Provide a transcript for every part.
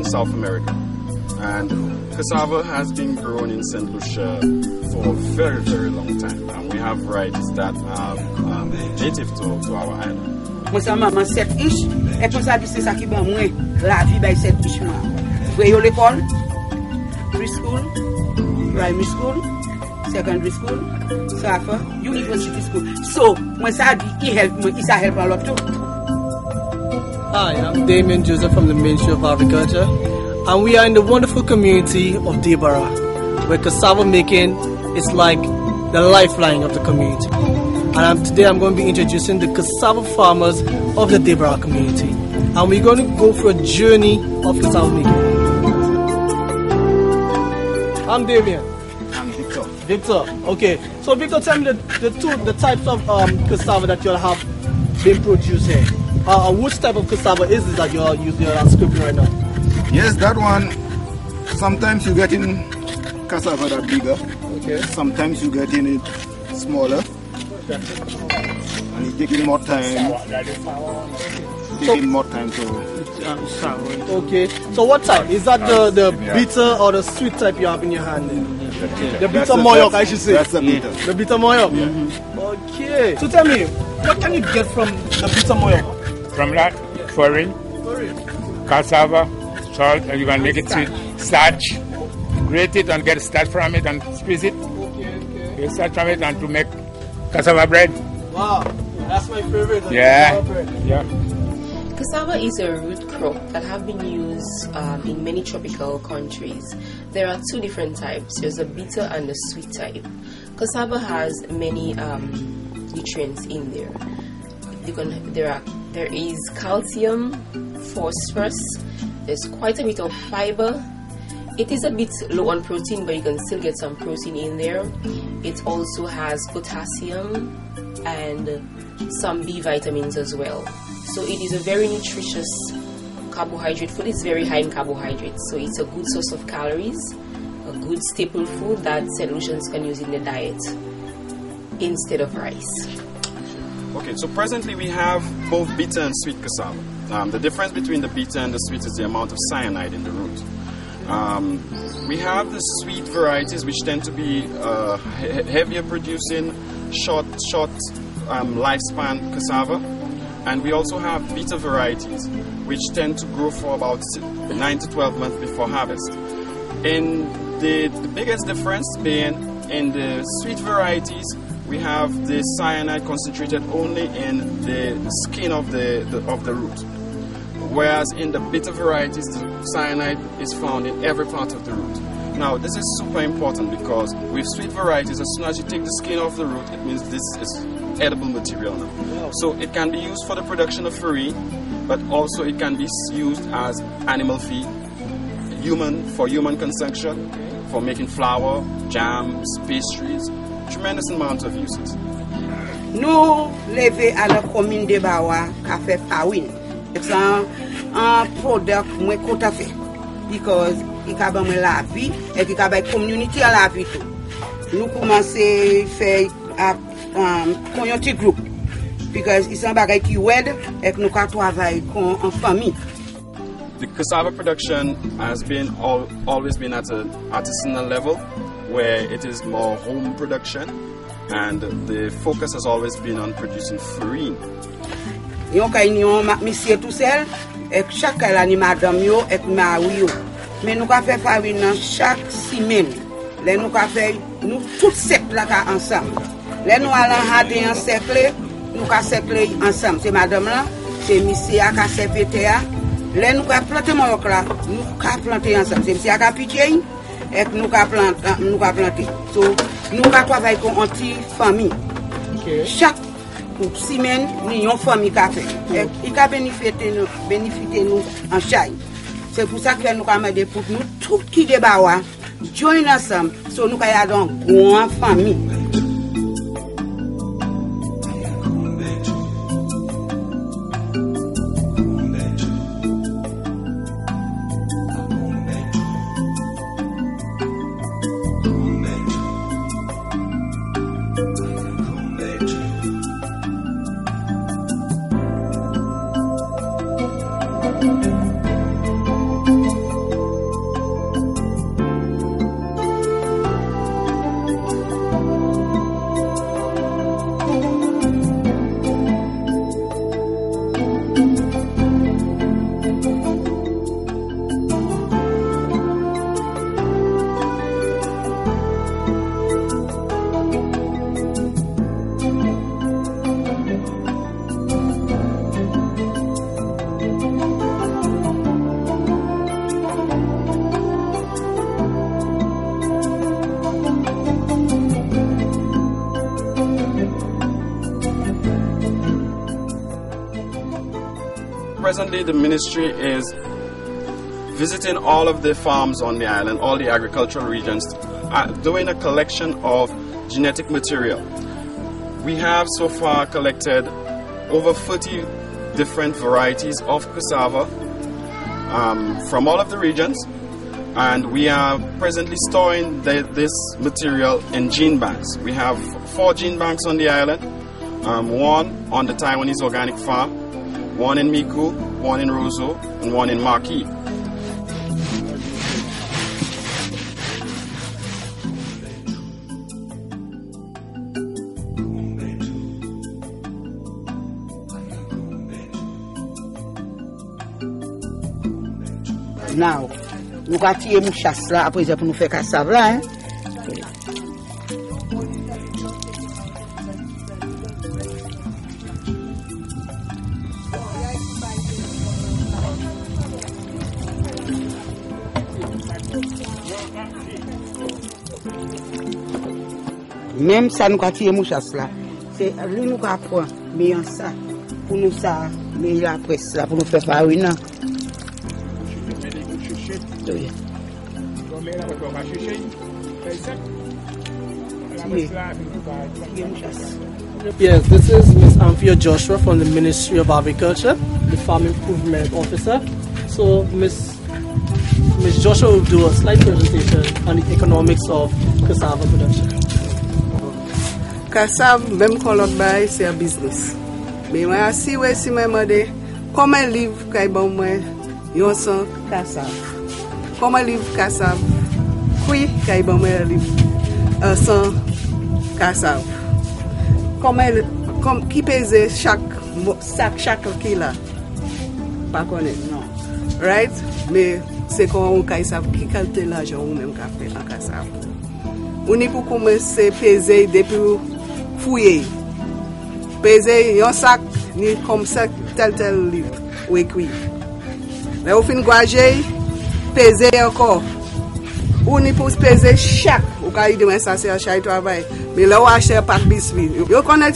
South America. And cassava has been grown in St. Lucia for a very, very long time. And we have varieties that are native to our island. Moi, ça maman 7-ish, et pour ça, c'est ça qui va moins la vie by 7-ish. Vous voyez l'école, preschool, primary school, secondary school, SAFA, university school. So, moi, ça dit, il help a lot too. Hi, I'm Damian Joseph from the Ministry of Agriculture, and we are in the wonderful community of Des Barras, where cassava making is like the lifeline of the community. And today I'm going to be introducing the cassava farmers of the Des Barras community. And we're going to go for a journey of cassava making. I'm Damian. I'm Victor. Victor, okay. So Victor, tell me the types of cassava that you'll have been produced here. Which type of cassava is this that you're scraping right now? Yes, that one, sometimes you get in cassava that bigger. Okay. Sometimes you get in it smaller. And it's taking more time. Okay. So what type? Is that the bitter or the sweet type you have in your hand? The bitter moyok, I should say. That's the bitter. The bitter moyok? Mm-hmm. Okay. So tell me, what can you get from the bitter moyok? From that, foreign, cassava, salt, and you can make it sweet. Starch, grate it and get starch from it and squeeze it. You starch from it and to make cassava bread. Wow, that's my favorite. Yeah. Cassava is a root crop that have been used in many tropical countries. There are two different types. There's a bitter and a sweet type. Cassava has many nutrients in there. There is calcium, phosphorus. There's quite a bit of fiber. It is a bit low on protein, but you can still get some protein in there. It also has potassium and some B vitamins as well. So it is a very nutritious carbohydrate food. It's very high in carbohydrates, so it's a good source of calories, a good staple food that St. Lucians can use in their diet instead of rice. Okay, so presently we have both bitter and sweet cassava. The difference between the bitter and the sweet is the amount of cyanide in the root. We have the sweet varieties which tend to be heavier producing, short lifespan cassava, and we also have bitter varieties which tend to grow for about 9 to 12 months before harvest. And the biggest difference being in the sweet varieties, we have the cyanide concentrated only in the skin of the root, whereas in the bitter varieties, the cyanide is found in every part of the root. Now, this is super important because with sweet varieties, as soon as you take the skin off the root, it means this is edible material now. So it can be used for the production of farine, but also it can be used as animal feed, for human consumption, for making flour, jams, pastries, tremendous amount of uses. Nous lever à la commune de Bawa qui fait farine. C'est un produit moins qu'on a fait because il a besoin la vie et il a besoin community à la vie tout. Nous commencer faire community group because it's un bagage qui wed et nous travailler en famille. The cassava production has always been at an artisanal level, where it is more home production, and the focus has always been on producing farine. Yon kay yon monsieur tout seul et chaque année madame yo et mari yo. Mais nous ka faire farine chaque semaine. Là nous ka faire nous tout cercle là ensemble. Là nous allons harder en cercle, nous ka cercle ensemble. C'est madame là, c'est monsieur a ka secrétaire. Là nous ka planter moyok là, nous ka planter ensemble. C'est monsieur a ka piquer et nous ka planter. So nous ka travailler comme anti famille. Chaque semaine nous une famille ka fait. Il ka bénéficier nous en chaque. C'est pour ça que nous ka mettre pour nous tout qui débarwa join ensemble. So nous ka y a donc une famille. presently the ministry is visiting all of the farms on the island, all the agricultural regions, doing a collection of genetic material. We have so far collected over 40 different varieties of cassava from all of the regions, and we are presently storing this material in gene banks. We have 4 gene banks on the island, one on the Taiwanese organic farm, one in Miku, one in Roseau, and one in Marquis. Now, nous allons tirer mon chasse là, après pour nous faire cassave là. Hein? Même ça, nous allons tirer mon chasse là. C'est lui nous allons prendre, mais en ça, pour nous ça, mais la presse là, pour nous faire farine. Yes, this is Miss Anthia Joshua from the Ministry of Agriculture, the Farm Improvement Officer. So Miss Joshua will do a slight presentation on the economics of cassava production. Cassava, même qu'on l'a bail, c'est un business. Mais moi, si moi demande comment livre qu'il bon moi, yon son cassava. Comment livre cassava? Oui, qu'il bon moi livre sans cassava. Comme qui pèse chaque kilo? Pas connaître, non. Right? Mais c'est quand on cassava qui calcule l'argent ou même qu'a fait en cassava. On est pour commencer à peser depuis fouiller. Peser un sac ni comme ça tel livre ou écrit. Mais au fin guager peser encore. On est pour peser chaque ou quand il demande ça c'est à chaque travail. Mais là on achète pack biscuit. Yo connaît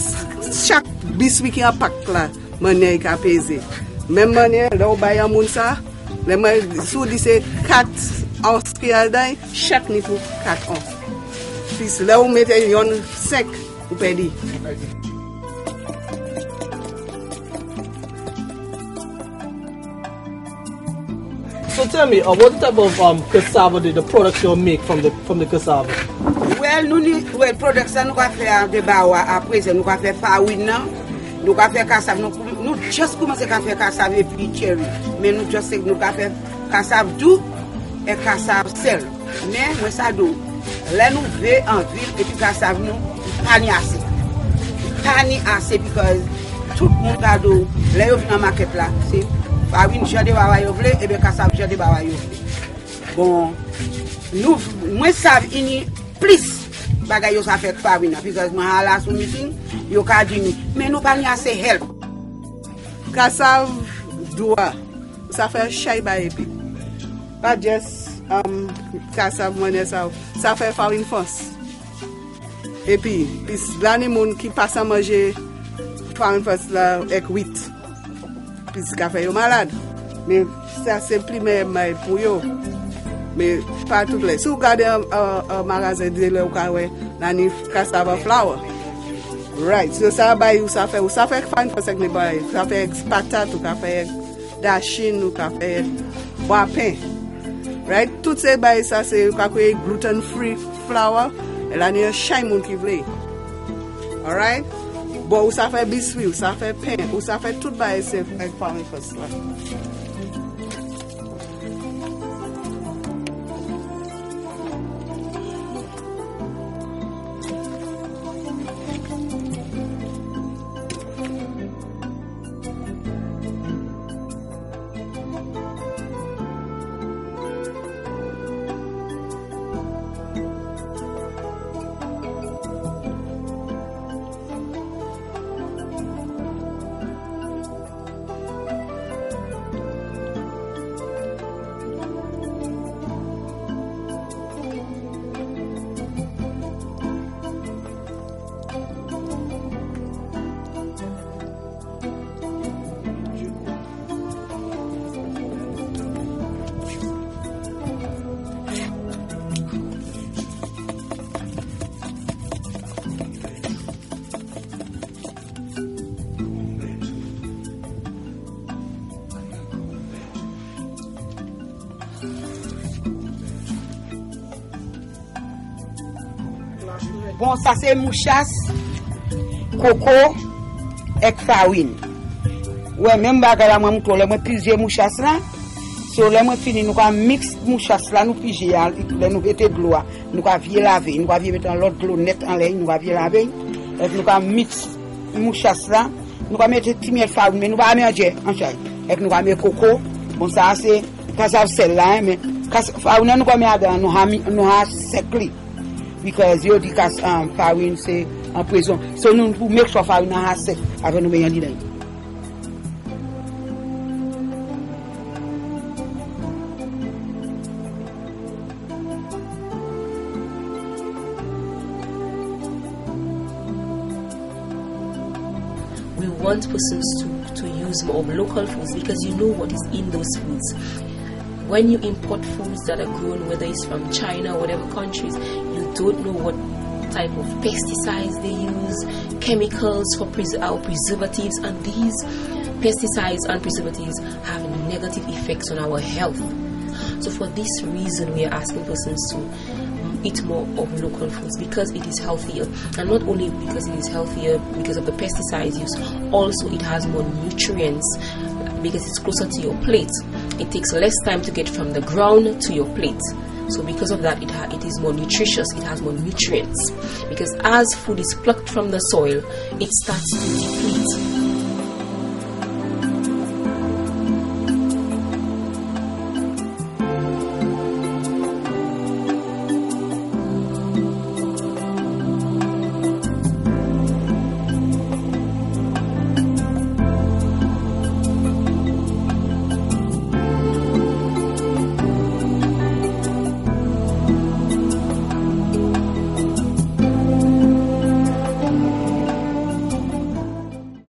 chaque biscuit qui a pack là, manière qu'a peser. Même manière là on bail moun ça, les sous dit c'est 4 onces qui a dedans, chaque ni pour 4 onces. Puis là on mettez yon 5 ou perdu. So tell me, what type of cassava the products you make from the cassava? Well, nous products ça nous va faire de bawa après ça nous va faire farine, nous va faire cassave, nous juste commencer à faire cassave et puis cherry, mais nous juste nous va faire cassave doux et cassave sel. Mais moi ça doux. Là nous vais en ville et puis cassave nous pas ni assez. Pas ni assez because tout le monde a d'eau. Là yo vient en market là, c'est farine jade bawa yo vle et bien cassave jade bawa yo vle. Bon, nous moi ça ini plus bagay yo ça fait farine because moi la sou meeting yo ka di mais nous pas ni assez help. Cassave doua ça fait chai ba epi. Pas just cassave monnaie ça fait farine force. Et puis là les monde qui passe à manger farine force là avec 8. Puis ça fait yo malade. Mais ça c'est primaire pour yo. Mais pas toutes les. Si vous regardez un magasin de l'eau, vous avez cassava flour. Right. So ça fait farine force avec les bails. Ça fait patate ou ça fait dashine ou ça fait bois pain. Right? Toutes ces bails, ça c'est gluten free flour. Et là, il y a un chai moun qui veut. Alright? Bon, ou ça fait biscuit, ou ça fait pain, ou ça fait tout bail, c'est avec farine force là. Bon, ça c'est mouchasse, coco, et farine. Ouais, même bagala moi mouton, moi piger mouchasse là. So là moi fini nous va mix mouchasse là nous piger nous mettre de l'eau, nous va virer laver, nous va virer mettre l'autre de l'eau net en l'air, nous va virer laver. Et nous va mix mouchasse là, nous va mettre petit miel farine, mais nous va mélanger en chaque. Et nous va mettre coco. Bon ça c'est cassave sel là mais farine nous va mettre nous ha secli. Because you di farine c'est en prison. So nous pour make sure farine ha sec avec nous meilleur dedans. We want persons to use more of local foods because you know what is in those foods. When you import foods that are grown, whether it's from China or whatever countries, you don't know what type of pesticides they use, chemicals for preservatives, and these pesticides and preservatives have negative effects on our health. So for this reason, we are asking persons to eat more of local foods because it is healthier, and not only because it is healthier because of the pesticides used, also it has more nutrients because it's closer to your plate. It takes less time to get from the ground to your plate. So because of that, it is more nutritious, it has more nutrients. Because as food is plucked from the soil, it starts to deplete